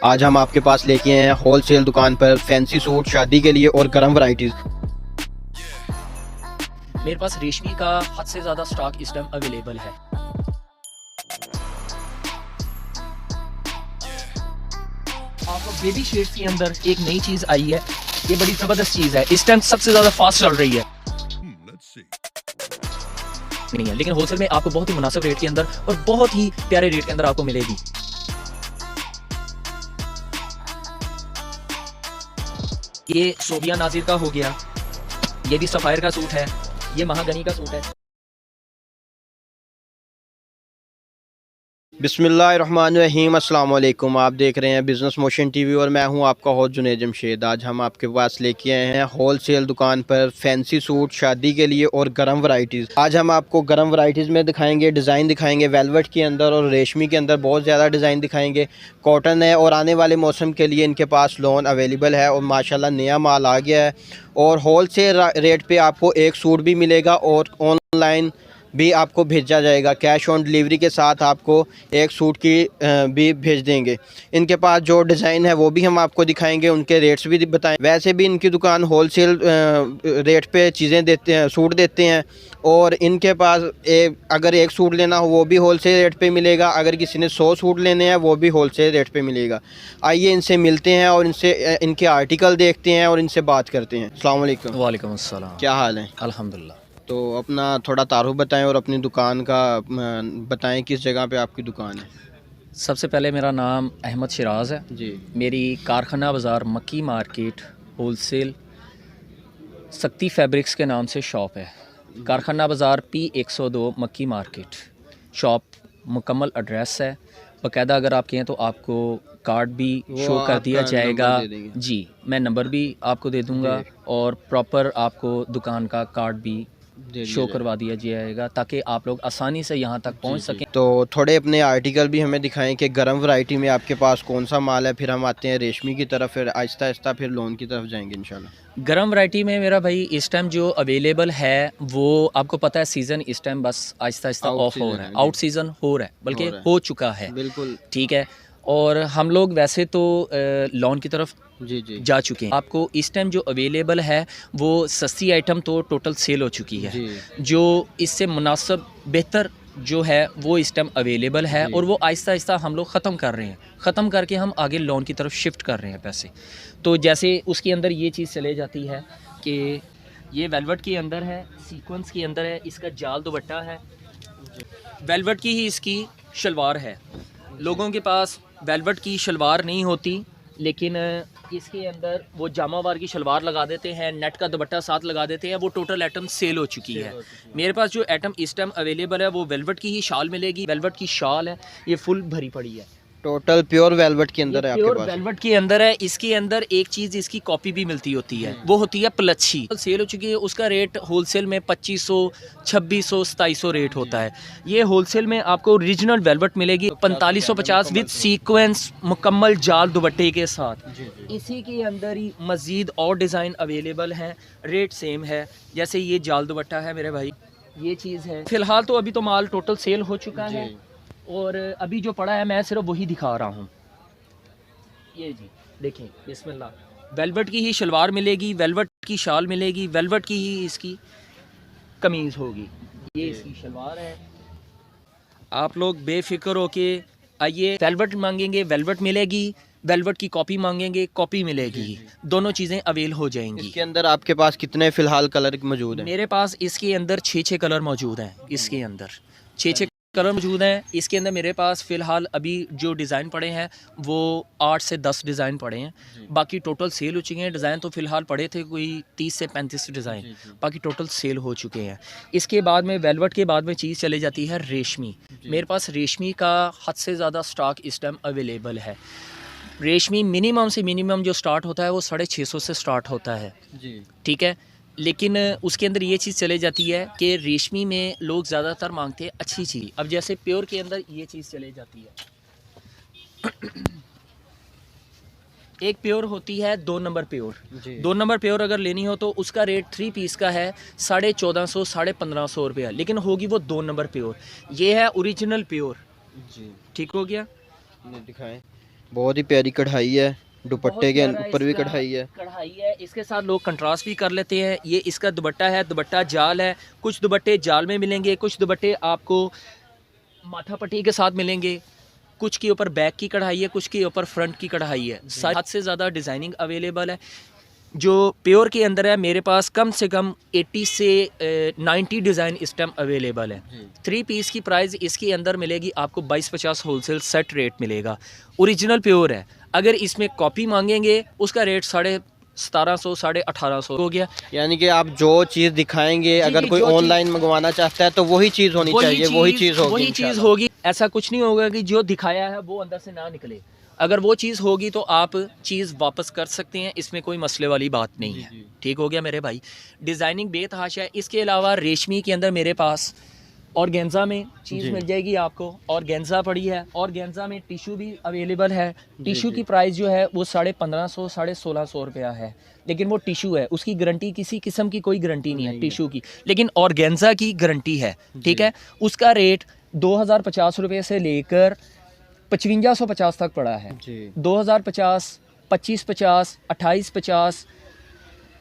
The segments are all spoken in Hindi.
आज हम आपके पास लेके आए हैं होलसेल दुकान पर फैंसी सूट शादी के लिए और गर्म वैरायटीज। मेरे पास रेशमी का हद से ज़्यादा स्टॉक इस टाइम अवेलेबल है। आपको बेबी शेड्स के अंदर एक नई चीज़ आई है, ये बड़ी ज़बरदस्त चीज़ है, इस टाइम सबसे ज़्यादा फास्ट चल रही है। नहीं है, लेकिन होलसेल में आपको बहुत ही मुनासिब रेट के अंदर और बहुत ही प्यारे रेट के अंदर आपको मिलेगी। ये सोबिया नाजिर का हो गया, ये भी सफायर का सूट है, ये महागनी का सूट है। बिस्मिल्लाहिर्रहमानिर्रहीम, अस्सलाम वालेकुम। आप देख रहे हैं बिज़नेस मोशन टीवी और मैं हूं आपका होस्ट जुनैद जमशेद। आज हम आपके पास लेके आए हैं होलसेल दुकान पर फैंसी सूट शादी के लिए और गर्म वैरायटीज़। आज हम आपको गर्म वैरायटीज़ में दिखाएंगे, डिज़ाइन दिखाएंगे, वेलवेट के अंदर और रेशमी के अंदर बहुत ज़्यादा डिज़ाइन दिखाएंगे। कॉटन है और आने वाले मौसम के लिए इनके पास लोन अवेलेबल है और माशाल्लाह नया माल आ गया है। और होलसेल रेट पर आपको एक सूट भी मिलेगा और ऑनलाइन भी आपको भेजा जाएगा। कैश ऑन डिलीवरी के साथ आपको एक सूट की भी भेज देंगे। इनके पास जो डिज़ाइन है वो भी हम आपको दिखाएंगे, उनके रेट्स भी बताएं। वैसे भी इनकी दुकान होलसेल रेट पे चीज़ें देते हैं, सूट देते हैं। और इनके पास अगर एक सूट लेना हो वो भी होलसेल रेट पे मिलेगा, अगर किसी ने 100 सूट लेने हैं वो भी होलसेल रेट पे मिलेगा। आइए इनसे मिलते हैं और इनसे इनके आर्टिकल देखते हैं और इनसे बात करते हैं। अस्सलाम वालेकुम। वालेकुम अस्सलाम। क्या हाल है? अल्हम्दुलिल्लाह। तो अपना थोड़ा तारुफ बताएं और अपनी दुकान का बताएं, किस जगह पे आपकी दुकान है? सबसे पहले मेरा नाम अहमद शिराज़ है जी। मेरी कारखाना बाज़ार मक्की मार्केट होलसेल शक्ति फैब्रिक्स के नाम से शॉप है। कारखाना बाज़ार P102 मक्की मार्केट शॉप मुकम्मल एड्रेस है। बाकायदा अगर आप कहें तो आपको कार्ड भी शो कर दिया जाएगा। जी, मैं नंबर भी आपको दे दूंगा और प्रॉपर आपको दुकान का कार्ड भी शो करवा दिया जाएगा ताकि आप लोग आसानी से यहाँ तक पहुँच सकें। तो थोड़े अपने आर्टिकल भी हमें दिखाएं कि गर्म वैरायटी में आपके पास कौन सा माल है, फिर हम आते हैं रेशमी की तरफ, फिर आहिस्ता आहिस्ता फिर लोन की तरफ जाएंगे इंशाल्लाह। गर्म वैरायटी में मेरा भाई इस टाइम जो अवेलेबल है वो आपको पता है, सीज़न इस टाइम बस आहिस्ता आहिस्ता ऑफ हो रहा है, आउट सीज़न हो रहा है, बल्कि हो चुका है। बिल्कुल ठीक है। और हम लोग वैसे तो लोन की तरफ जी जा चुके हैं। आपको इस टाइम जो अवेलेबल है वो सस्ती आइटम तो टोटल सेल हो चुकी है, जो इससे मुनासिब बेहतर जो है वो इस टाइम अवेलेबल है और वो आहिस्ता आहिस्ता हम लोग ख़त्म कर रहे हैं। ख़त्म करके हम आगे लोन की तरफ शिफ्ट कर रहे हैं पैसे। तो जैसे उसके अंदर ये चीज़ चले जाती है कि ये वेलवेट के अंदर है, सीक्वेंस के अंदर है, इसका जाल दुपट्टा है, वेलवेट की ही इसकी शलवार है। लोगों के पास वेलवेट की शलवार नहीं होती, लेकिन इसके अंदर वो जामावार की शलवार लगा देते हैं, नेट का दुपट्टा साथ लगा देते हैं। वो टोटल आइटम सेल हो चुकी है। मेरे पास जो आइटम इस टाइम अवेलेबल है वो वेलवेट की ही शाल मिलेगी। वेलवेट की शाल है, ये फुल भरी पड़ी है, टोटल प्योर वेलवेट के अंदर है आपके प्योर पास। वेलवेट के अंदर है। इसके अंदर एक चीज़ इसकी कॉपी भी मिलती होती है, वो होती है प्लच्छी। सेल हो चुकी है, उसका रेट होलसेल में 2500, 2600, 2700 रेट होता है। ये होलसेल में आपको ओरिजिनल वेलवेट मिलेगी 4550 विद सीक्वेंस मुकम्मल जाल दुपट्टे के साथ। इसी के अंदर ही मज़ीद और डिज़ाइन अवेलेबल हैं, रेट सेम है। जैसे ये जाल दुपट्टा है मेरे भाई, ये चीज़ है। फ़िलहाल तो अभी तो माल टोटल सेल हो चुका है और अभी जो पड़ा है मैं सिर्फ वही दिखा रहा हूँ। ये जी देखें, बिस्मिल्लाह। वेलवेट की ही शलवार मिलेगी, वेलवेट की शाल मिलेगी, वेलवेट की ही इसकी कमीज़ होगी। ये इसकी शलवार है। आप लोग बेफिक्र होके आइए, वेलवेट मांगेंगे वेलवेट मिलेगी, वेलवेट की कॉपी मांगेंगे कॉपी मिलेगी, दोनों चीज़ें अवेल हो जाएंगी। इसके अंदर आपके पास कितने फ़िलहाल कलर मौजूद हैं? मेरे पास इसके अंदर 6 कलर मौजूद हैं। इसके अंदर 6 कलर मौजूद हैं। इसके अंदर मेरे पास फ़िलहाल अभी जो डिज़ाइन पड़े हैं वो 8 से 10 डिज़ाइन पड़े हैं। बाकी टोटल सेल हो चुके हैं। डिज़ाइन तो फ़िलहाल पड़े थे कोई 30 से 35 डिज़ाइन, बाकी टोटल सेल हो चुके हैं। इसके बाद में वेलवेट के बाद में चीज़ चले जाती है रेशमी। मेरे पास रेशमी का हद से ज़्यादा स्टॉक इस टाइम अवेलेबल है। रेशमी मिनिमम से मिनिमम जो स्टार्ट होता है वो 650 से स्टार्ट होता है। ठीक है, लेकिन उसके अंदर ये चीज़ चले जाती है कि रेशमी में लोग ज़्यादातर मांगते हैं अच्छी चीज़। अब जैसे प्योर के अंदर ये चीज़ चले जाती है, एक प्योर होती है 2 नंबर प्योर। 2 नंबर प्योर अगर लेनी हो तो उसका रेट 3 पीस का है 1450, 1550 रुपया, लेकिन होगी वो 2 नंबर प्योर। ये है ओरिजिनल प्योर। जी ठीक हो गया। दिखाएं। बहुत ही प्यारी कढ़ाई है, दुपट्टे के बहुत ऊपर भी प्यारा कढ़ाई है। इसका कढ़ाई है। इसके साथ लोग कंट्रास्ट भी कर लेते हैं। ये इसका दुपट्टा है, दुपट्टा जाल है। कुछ दुपट्टे जाल में मिलेंगे, कुछ दुपट्टे आपको माथा पट्टी के साथ मिलेंगे, कुछ के ऊपर बैक की कढ़ाई है, कुछ के ऊपर फ्रंट की कढ़ाई है। 7 से ज़्यादा डिज़ाइनिंग अवेलेबल है। जो प्योर के अंदर है मेरे पास कम से कम 80 से 90 डिज़ाइन इस टाइम अवेलेबल है। 3 पीस की प्राइस इसके अंदर मिलेगी आपको 2250 होलसेल सेट रेट मिलेगा। ओरिजिनल प्योर है। अगर इसमें कॉपी मांगेंगे उसका रेट 1750 1850 हो गया। यानी कि आप जो चीज़ दिखाएंगे, अगर जी, कोई जो ऑनलाइन मंगवाना चाहता है तो वही चीज़ होनी चाहिए, वही चीज़ होगी वही चीज़ इंशाल्लाह। होगी। ऐसा कुछ नहीं होगा कि जो दिखाया है वो अंदर से ना निकले। अगर वो चीज़ होगी तो आप चीज़ वापस कर सकते हैं, इसमें कोई मसले वाली बात नहीं है। ठीक हो गया मेरे भाई। डिज़ाइनिंग बेतहाशा है। इसके अलावा रेशमी के अंदर मेरे पास ऑर्गेन्जा में चीज़ जी। मिल जाएगी आपको। ऑर्गेन्जा पड़ी है, ऑर्गेन्जा में टिशू भी अवेलेबल है। टिशू की प्राइस जो है वो 1550 1650 रुपया है, लेकिन वो टिशू है, उसकी गारंटी किसी किस्म की कोई गारंटी नहीं है टिशू की, लेकिन ऑर्गेन्जा की गारंटी है। ठीक है, उसका रेट 2050 रुपये से लेकर 5550 तक पड़ा है। जी 2050, 2550, 2850,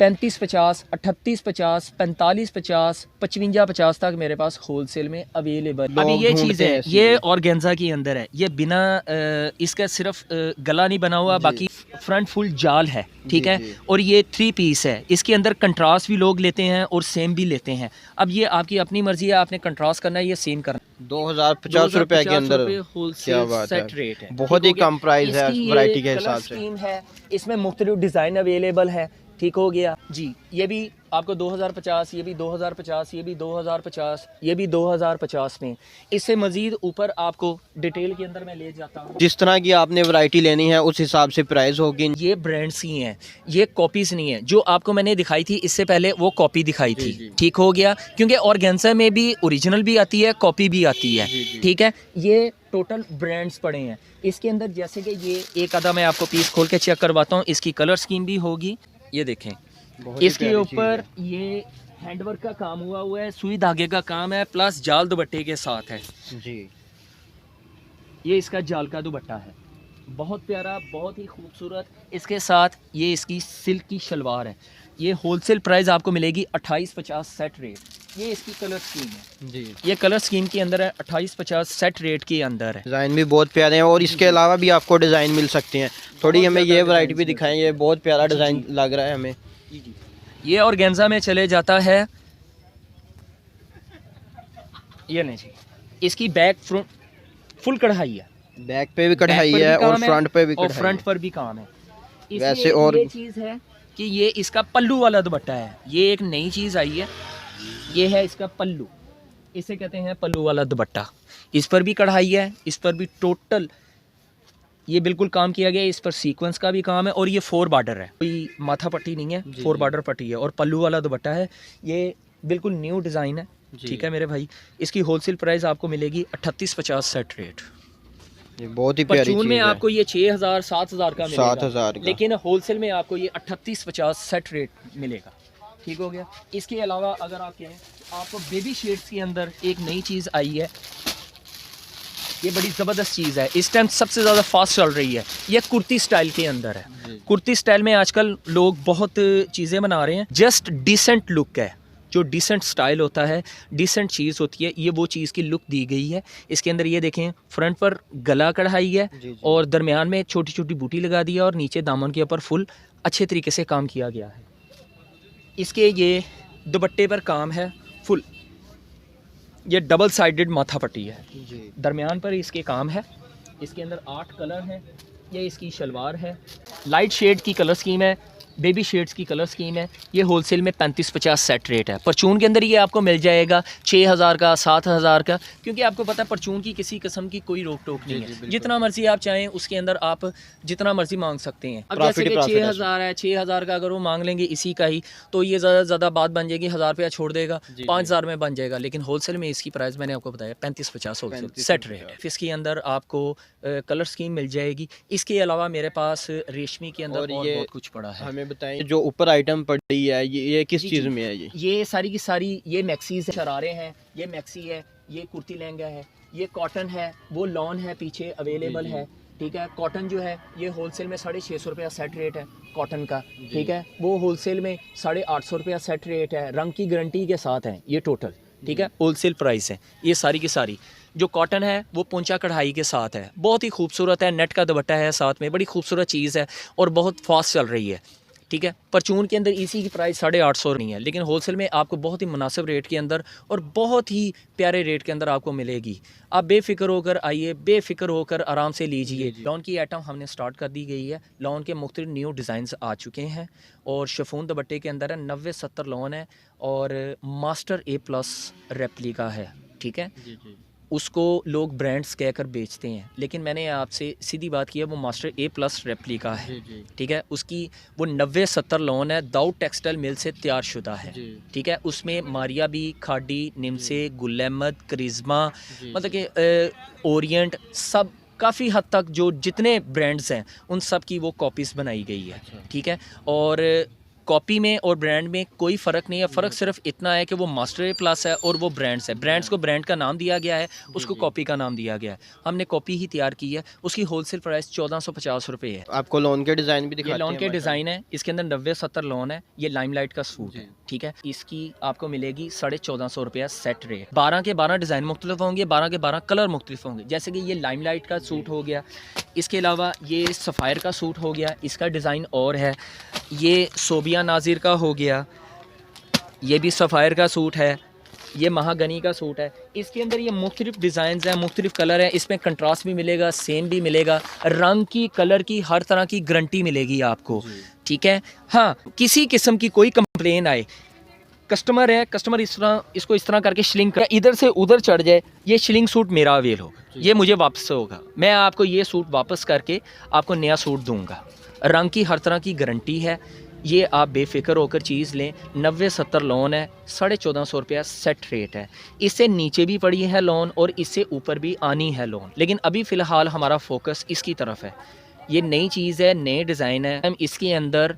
3550, 3850, 4550, 5550 तक मेरे पास होलसेल में अवेलेबल। लोग अभी ये ढूंढते चीज़ हैं है, ऐसी ये चीज़। ऑर्गेन्जा के अंदर है। ये बिना इसका सिर्फ गला नहीं बना हुआ, जी। बाकी फ्रंट फुल जाल है। ठीक जी, है, जी। और ये 3 पीस है। इसके अंदर कंट्रास्ट भी लोग लेते हैं और सेम भी लेते हैं। अब ये आपकी अपनी मर्जी है, आपने कंट्रास्ट करना है या सेम करना है। 2050 रुपए के अंदर। क्या होलसेल बात सेट है, रेट है। बहुत ठीक ही हो गया? कम प्राइस है इसकी ये वैरायटी के कलर हिसाब से। स्कीम है, इसमें मुख्तलिफ डिज़ाइन अवेलेबल है। ठीक हो गया जी। ये भी आपको 2050, ये भी 2050, ये भी 2050, ये भी 2050 में। इससे मज़ीद ऊपर आपको डिटेल के अंदर मैं ले जाता हूँ। जिस तरह की आपने वैरायटी लेनी है उस हिसाब से प्राइस होगी। ये ब्रांड्स ही हैं, ये कॉपीज़ नहीं है। जो आपको मैंने दिखाई थी इससे पहले वो कॉपी दिखाई थी। ठीक हो गया, क्योंकि ऑर्गेन्जा में भी ओरिजिनल भी आती है, कॉपी भी आती है। ठीक है, ये टोटल ब्रांड्स पड़े हैं इसके अंदर। जैसे कि ये एक आधा मैं आपको पीस खोल के चेक करवाता हूँ। इसकी कलर स्कीम भी होगी, ये देखें। इसके ऊपर ये हैंडवर्क का काम हुआ है, सुई धागे का काम है, प्लस जाल दुपट्टे के साथ है। जी ये इसका जाल का दुपट्टा है, बहुत प्यारा, बहुत ही खूबसूरत। इसके साथ ये इसकी सिल्क की शलवार है। ये होलसेल प्राइस आपको मिलेगी 2850 सेट रेट। ये इसकी कलर स्कीम है जी। ये कलर स्कीम के अंदर है, 2850 सेट रेट के अंदर है। डिज़ाइन भी बहुत प्यारे हैं और इसके अलावा भी आपको डिज़ाइन मिल सकते हैं। थोड़ी हमें ये वैरायटी भी दिखाएं, ये बहुत प्यारा डिज़ाइन लग रहा है हमें। ये ऑर्गेन्जा में चले जाता है। ये नहीं जी, इसकी बैक फ्रंट फुल कढ़ाई है। बैक पे भी कढ़ाई बैक पर है भी और काम फ्रंट पे भी और कढ़ाई फ्रंट है। पर भी काम है। वैसे इसमें और ये चीज़ है कि ये इसका पल्लू वाला दुपट्टा है। ये एक नई चीज़ आई है, ये है इसका पल्लू। इसे कहते हैं पल्लू वाला दुपट्टा। इस पर भी कढ़ाई है, इस पर भी टोटल ये बिल्कुल काम किया गया है। इस पर सीक्वेंस का भी काम है और ये 4 बॉर्डर है, कोई माथा पट्टी नहीं है, 4 बॉर्डर पट्टी है और पल्लू वाला दुपट्टा है। ये बिल्कुल न्यू डिज़ाइन है। ठीक है मेरे भाई। इसकी होलसेल प्राइस आपको मिलेगी 3850 सेट रेट। ये बहुत ही प्यारी परचून में चीज़ है। आपको ये 6000 7000 का मिलेगा, 7000 का। लेकिन होलसेल में आपको ये 3850 सेट रेट मिलेगा। ठीक हो गया। इसके अलावा अगर आप कहें, आपको बेबी शेड्स के अंदर एक नई चीज़ आई है। ये बड़ी ज़बरदस्त चीज़ है, इस टाइम सबसे ज़्यादा फास्ट चल रही है। ये कुर्ती स्टाइल के अंदर है। कुर्ती स्टाइल में आजकल लोग बहुत चीज़ें बना रहे हैं। जस्ट डिसेंट लुक है, जो डिसेंट स्टाइल होता है, डिसेंट चीज़ होती है, ये वो चीज़ की लुक दी गई है। इसके अंदर ये देखें, फ्रंट पर गला कढ़ाई है और दरमियान में छोटी छोटी बूटी लगा दी है और नीचे दामन के ऊपर फुल अच्छे तरीके से काम किया गया है। इसके ये दुपट्टे पर काम है फुल। ये डबल साइडेड माथा पट्टी है, दरमियान पर इसके काम है। इसके अंदर 8 कलर हैं। ये इसकी शलवार है, लाइट शेड की कलर स्कीम है, बेबी शेड्स की कलर स्कीम है। ये होलसेल में 3550 सेट रेट है। परचून के अंदर ये आपको मिल जाएगा 6000 का, 7000 का, क्योंकि आपको पता है परचून की किसी किस्म की कोई रोक टोक नहीं है। जितना मर्जी आप चाहें उसके अंदर आप जितना मर्जी मांग सकते हैं। अब जैसे कि 6000 है, 6000 का अगर वो मांग लेंगे इसी का ही, तो ये ज़्यादा बात बन जाएगी, 1000 रुपया छोड़ देगा, 5000 में बन जाएगा। लेकिन होलसेल में इसकी प्राइस मैंने आपको बताया 3550 होलसेल सेट रेट है। इसके अंदर आपको कलर स्कीम मिल जाएगी। इसके अलावा मेरे पास रेशमी के अंदर और बहुत कुछ पड़ा है। हमें बताएं, जो ऊपर आइटम पड़ी है ये किस चीज़ में है? ये सारी की सारी ये मैक्सीज शरारे हैं, ये मैक्सी है, ये कुर्ती लहंगा है, ये कॉटन है, वो लॉन है पीछे अवेलेबल है। ठीक है। कॉटन जो है ये होलसेल में 650 रुपया सेट रेट है कॉटन का, ठीक है। वो होलसेल में 850 रुपया सेट रेट है, रंग की गारंटी के साथ है ये टोटल, ठीक है। होलसेल प्राइस है ये सारी की सारी। जो कॉटन है वो पोंचा कढ़ाई के साथ है, बहुत ही खूबसूरत है, नेट का दुपट्टा है साथ में, बड़ी खूबसूरत चीज़ है और बहुत फास्ट चल रही है, ठीक है। परचून के अंदर इसी की प्राइस 850 नहीं है, लेकिन होलसेल में आपको बहुत ही मुनासिब रेट के अंदर और बहुत ही प्यारे रेट के अंदर आपको मिलेगी। आप बेफिक्र होकर आइए, बेफिक्र होकर आराम से लीजिए। लॉन की आइटम हमने स्टार्ट कर दी गई है। लॉन के मुख्तलिफ न्यू डिज़ाइंस आ चुके हैं और शिफॉन दुपट्टे के अंदर है, 90-70 लॉन है और मास्टर A+ रेप्लिका है, ठीक है। उसको लोग ब्रांड्स कहकर बेचते हैं, लेकिन मैंने आपसे सीधी बात की है, वो मास्टर A+ रेप्लिका है, ठीक है। उसकी वो 90-70 लॉन है, दाऊद टेक्सटाइल मिल से तैयार शुदा है, ठीक है। उसमें मारिया भी, खाडी, निमसे, गुल अहमद, करिश्मा, मतलब कि ओरिएंट, सब काफ़ी हद तक जो जितने ब्रांड्स हैं उन सब की वो कॉपीज़ बनाई गई है, ठीक है। और कॉपी में और ब्रांड में कोई फ़र्क नहीं है, फ़र्क सिर्फ इतना है कि वो मास्टर A+ है और वो ब्रांड्स है। ब्रांड्स को ब्रांड का नाम दिया गया है, उसको कॉपी का नाम दिया गया है। हमने कॉपी ही तैयार की है, उसकी होलसेल प्राइस 1450 रुपये है। आपको लोन के डिज़ाइन भी ये दिखाते लॉन हैं के हमारे डिज़ाइन है, इसके अंदर 90-70 लॉन है। ये लाइमलाइट का सूट है, ठीक है। इसकी आपको मिलेगी 1450 रुपया सेट रेट। 12 के 12 डिज़ाइन मुख्तलिफ होंगे, 12 के 12 कलर मुख्तलिफ होंगे। जैसे कि ये लाइमलाइट का सूट हो गया, इसके अलावा ये सफ़ायर का सूट हो गया, इसका डिज़ाइन और है। ये सोबिया नाजिर का हो गया, ये भी सफ़ायर का सूट है, ये महागनी का सूट है। इसके अंदर ये मुख्तलिफ डिज़ाइंस हैं, मुख्तलिफ कलर हैं, इसमें कंट्रास्ट भी मिलेगा, सेम भी मिलेगा, रंग की, कलर की, हर तरह की गारंटी मिलेगी आपको, ठीक है। हाँ, किसी किस्म की कोई कंप्लेन आए, कस्टमर है, कस्टमर इसको इस तरह करके शिलिंग कर इधर से उधर चढ़ जाए, ये शिलिंग सूट मेरा अवेल होगा, ये मुझे वापस होगा, मैं आपको ये सूट वापस करके आपको नया सूट दूंगा। रंग की हर तरह की गारंटी है, ये आप बेफिक्र होकर चीज़ लें। 90-70 लोन है, 1450 रुपया सेट रेट है। इससे नीचे भी पड़ी है लोन और इससे ऊपर भी आनी है लोन, लेकिन अभी फ़िलहाल हमारा फोकस इसकी तरफ है। ये नई चीज़ है, नए डिज़ाइन है, हम इसके अंदर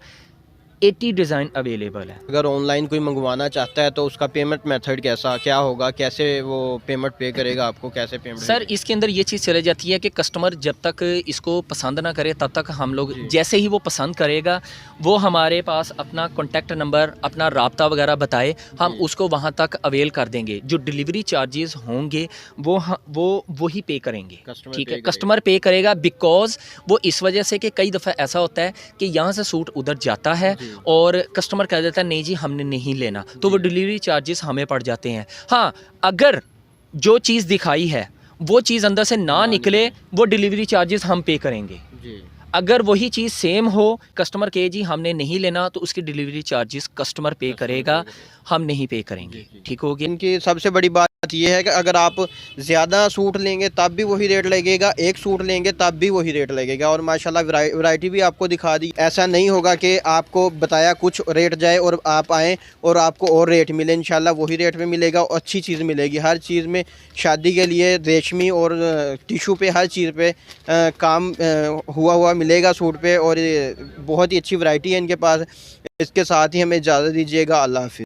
80 डिज़ाइन अवेलेबल है। अगर ऑनलाइन कोई मंगवाना चाहता है तो उसका पेमेंट मेथड कैसा क्या होगा, कैसे वो पेमेंट पे करेगा, आपको कैसे पेमेंट? सर इसके अंदर ये चीज़ चली जाती है कि कस्टमर जब तक इसको पसंद ना करे तब तक हम लोग, जैसे ही वो पसंद करेगा वो हमारे पास अपना कॉन्टैक्ट नंबर, अपना राब्ता वगैरह बताए, हम उसको वहाँ तक अवेल कर देंगे। जो डिलीवरी चार्जेस होंगे वो ही पे करेंगे, ठीक है। कस्टमर पे करेगा, बिकॉज वो इस वजह से कि कई दफ़ा ऐसा होता है कि यहाँ से सूट उधर जाता है और कस्टमर कह देता है नहीं जी हमने नहीं लेना, तो वो डिलीवरी चार्जेस हमें पड़ जाते हैं। हाँ, अगर जो चीज़ दिखाई है वो चीज़ अंदर से ना निकले, वो डिलीवरी चार्जेस हम पे करेंगे। अगर वही चीज़ सेम हो, कस्टमर कहे जी हमने नहीं लेना, तो उसकी डिलीवरी चार्जेस कस्टमर पे करेगा, हम नहीं पे करेंगे, ठीक हो गया। इनकी सबसे बड़ी बात ये है कि अगर आप ज़्यादा सूट लेंगे तब भी वही रेट लगेगा, एक सूट लेंगे तब भी वही रेट लगेगा। और माशाल्लाह वैरायटी भी आपको दिखा दी। ऐसा नहीं होगा कि आपको बताया कुछ रेट जाए और आप आएँ और आपको और रेट मिले। इंशाल्लाह वही रेट पे मिलेगा और अच्छी चीज़ मिलेगी। हर चीज़ में शादी के लिए रेशमी और टिशू पे हर चीज़ पे काम हुआ मिलेगा सूट पे, और बहुत ही अच्छी वैरायटी है इनके पास। इसके साथ ही हमें इजाज़त दीजिएगा। अल्लाह हाफ़िज़।